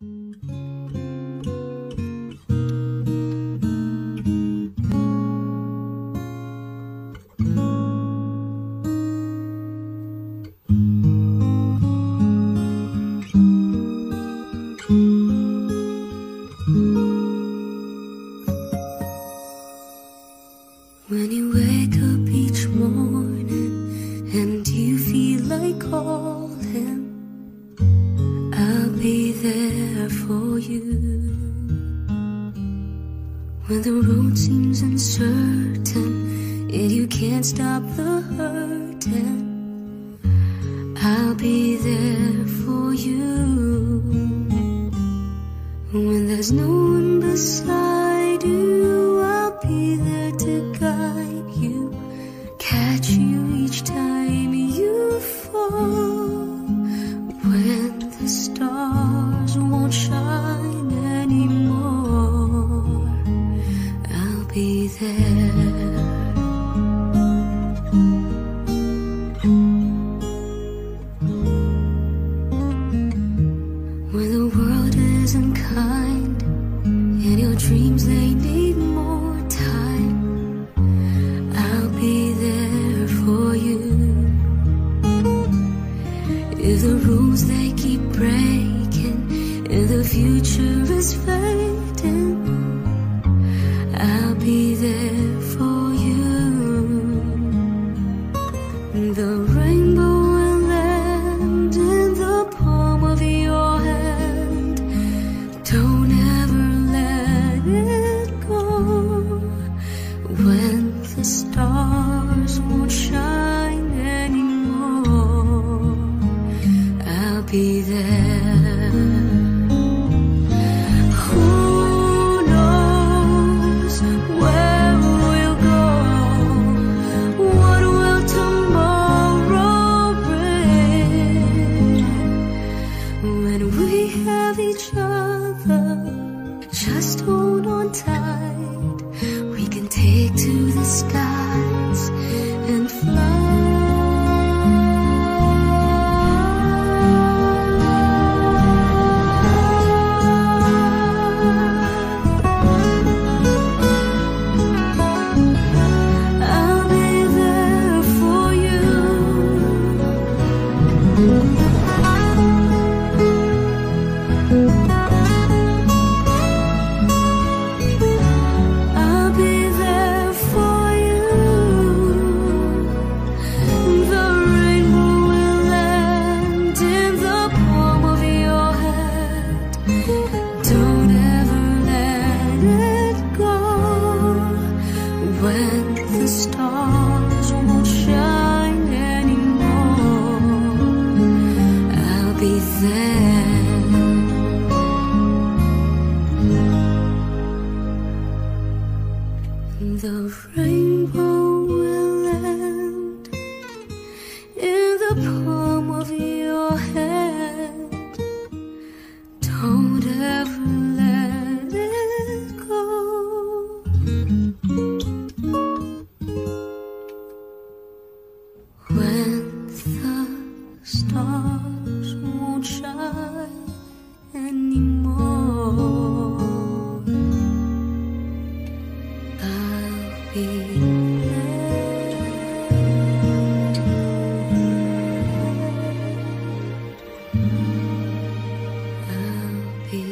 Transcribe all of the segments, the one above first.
When you wake up each morning and you feel like calling, I'll be there for you. When the road seems uncertain and you can't stop the hurting, I'll be there for you. When there's no one beside you, I'll be there to guide you, catch you each time you fall. When the stars won't shine anymore, I'll be there. When the world isn't kind and your dreams, they need more time, I'll be there for you. If the rules they keep breaking and the future is fading, I'll be there for you. The rainbow will land in the palm of your hand. Don't ever let it go. When the stars won't shine anymore, I'll be there. Who knows where we'll go? What will tomorrow bring? When we have each other, just hold on tight. We can take to the skies and fly. I'll be there for you. I'll be there for you. The rainbow will land in the palm of your hand. Don't ever let it go. When the stars won't shine anymore, I'll be there. The rainbow will land in the palm of your hand. Don't ever let it go. When the stars won't shine anymore, I'll be there. I'll be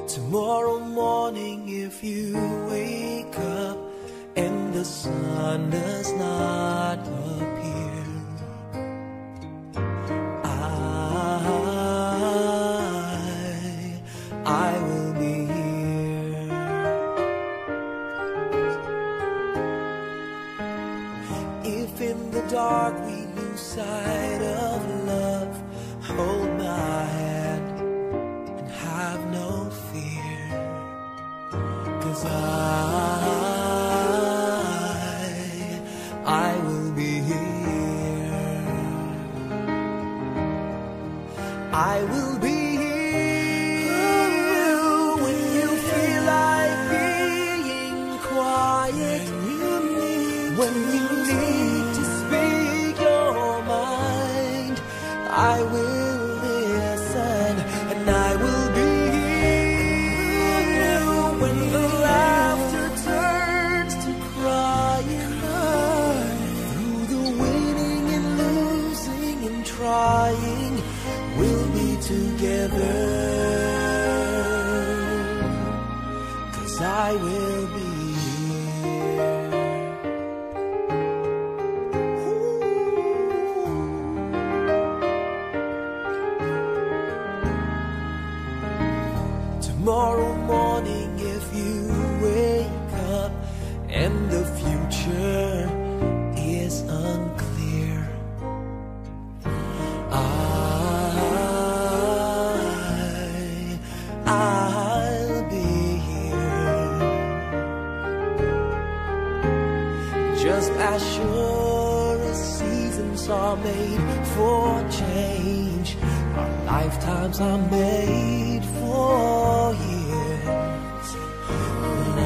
Tomorrow morning, if you wake up and the sun does not appear, I will be here. If in the dark we lose sight of love, hold my hand and have no fear, 'cause will be here when you feel like being quiet, when you need to speak your mind. I will listen, and I will be here when the laughter turns to crying. Through the winning and losing and trying, we'll be together, 'cause I will be tomorrow morning. If you wake up and the future is unclear, I'll be here, just as sure as seasons are made for change. Our lifetimes are made for years, and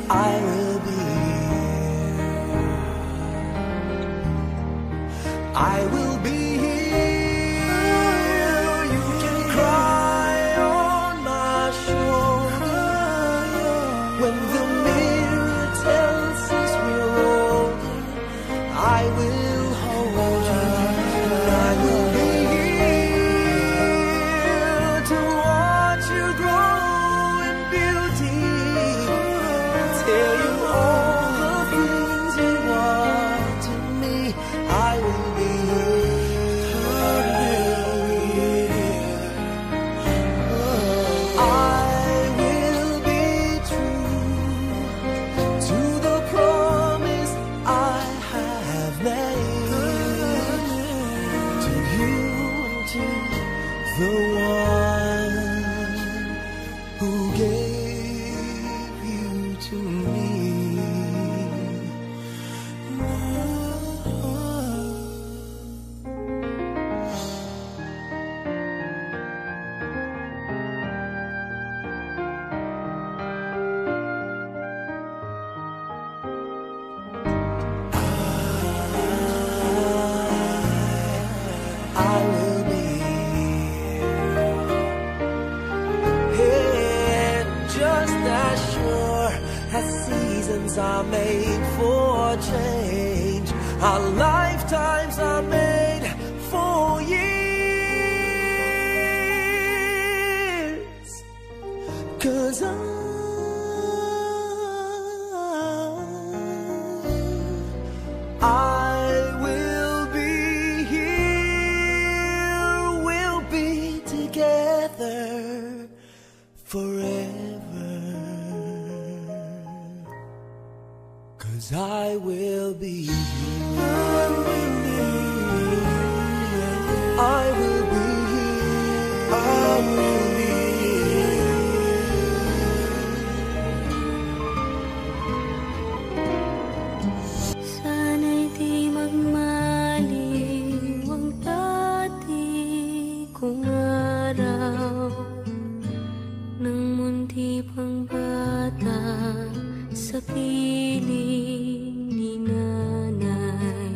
I will be here. I will be here. You can cry on my shoulder when the mirror tells us we're older. I will hold you. I will be here to watch you grow in beauty, tell you all the things you are to me. I will be here. I will be true to the promise I have made to you and to the one who gave you to me. I will be here, just as sure as seasons are made for change. Our lifetimes are made for years, 'cause I will be here. We'll be together forever, 'cause I will be here. I will be here. I will be Sana'y di magmaliw ang dati kong araw, nang munti pang bata sa piling ni nanay.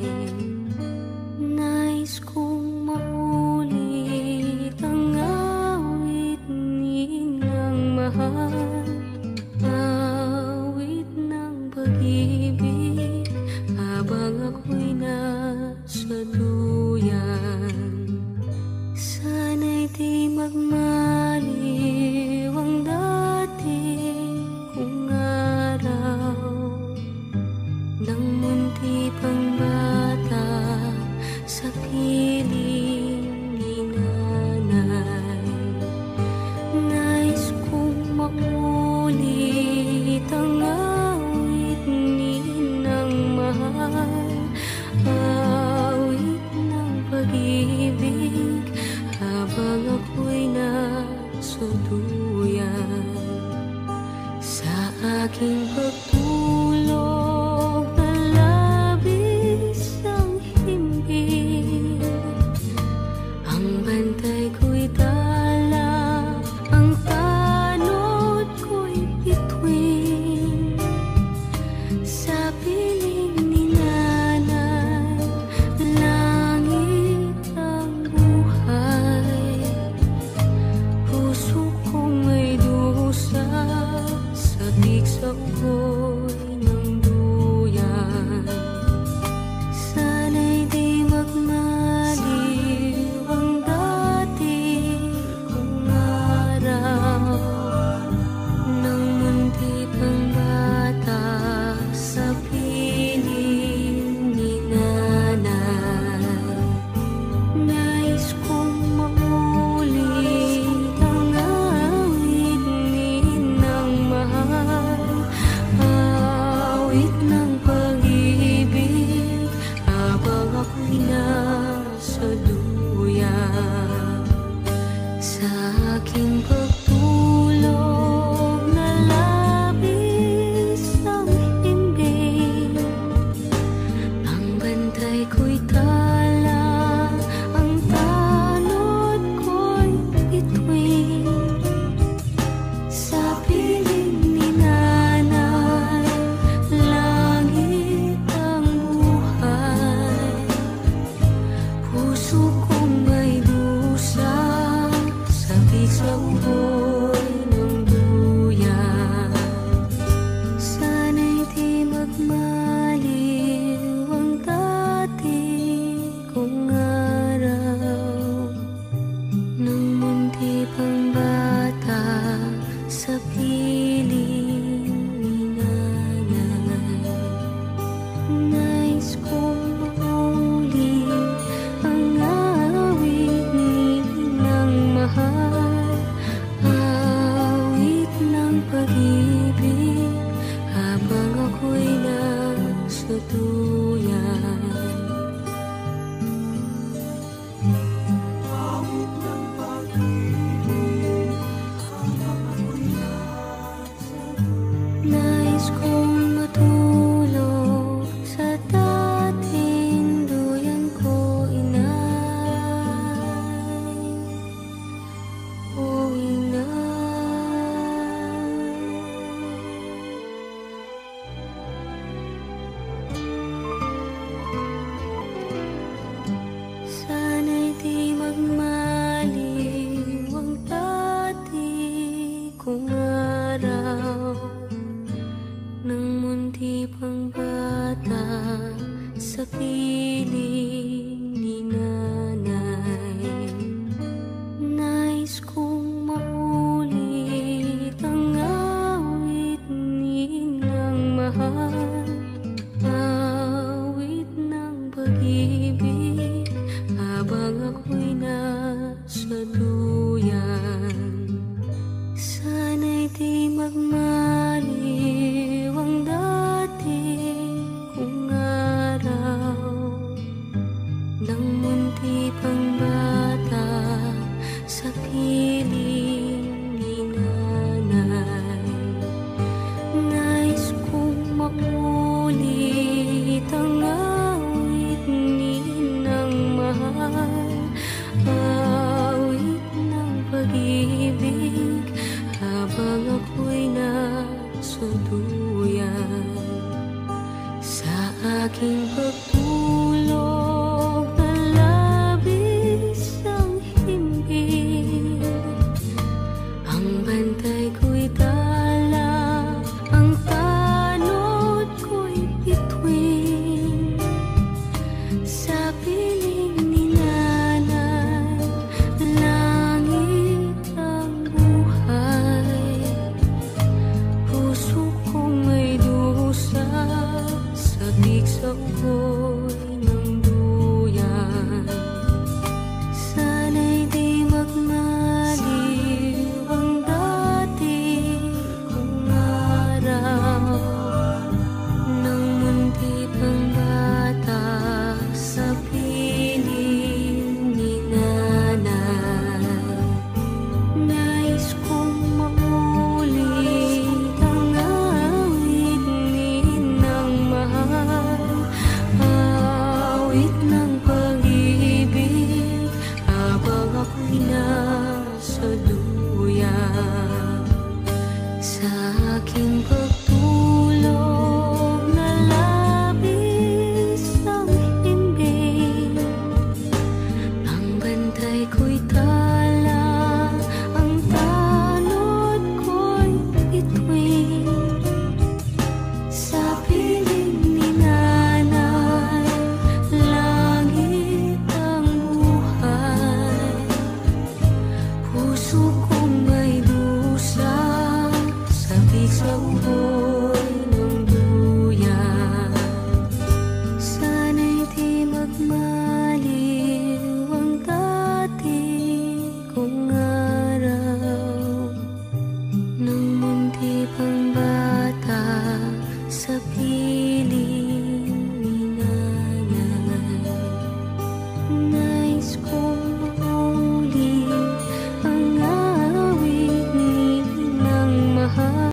Nais kong maulit ang awit ninang mahal, awit ng pag-ibig habang ako'y nasa duyan. Sana'y di magmaliw ang dati kong araw, nang munti pang bata sa piling ni nanay. Nais kong maulit ang awit ninang mahal, awit ng pag-ibig habang ako'y nasa duyan. Sa aking pagtulog na labis ang himbing, sa ukoy ng duyan. Sana'y di magmaliw ang dati kong araw nang munti pang bata sa piling ni nanay. Nais kong maulit ang awit ni Inang mahal, awit ng pag-ibig habang ako'y nasa duyan. Sa aking pagtulog na labis ang himbing, ang bantay ko'y tala, ang tanod ko'y bituin. Sa piling ni nanay, langit ang buhay. Puso kong may dusa, sabik sa ukoy ng duyan. Sana'y di magmaliw ang dati kong araw nang munti pang bata sa piling ni nanay. Nais kong maulit ang awit ni Inang mahal, awit ng pag-ibig habang ako'y nasa duyan. Awit ng pag-ibig habang ako'y nasa Nais kong matulog sa dating duyan ko, inay. O inay. Sana'y di magmaliw ang dati kong araw nang munti pang bata sa piling ni nanay. Nais kong maulit ang awit ni Inang mahal, awit ng pag-ibig habang ako'y nasa duyan. Sana'y di magmaliw ang dati kong araw nang munti pang bata sa piling ni nanay. Nais kong maulit ang awit ni Inang mahal, awit ng pag-ibig habang ako'y nasa duyan. Sa aking pagtulog na labis ang himbing, ang bantay ko'y tala, ang tanod ko'y bituin. Sa piling ni nanay, langit ang buhay. Puso kong may dusa, sabik sa ukoy now.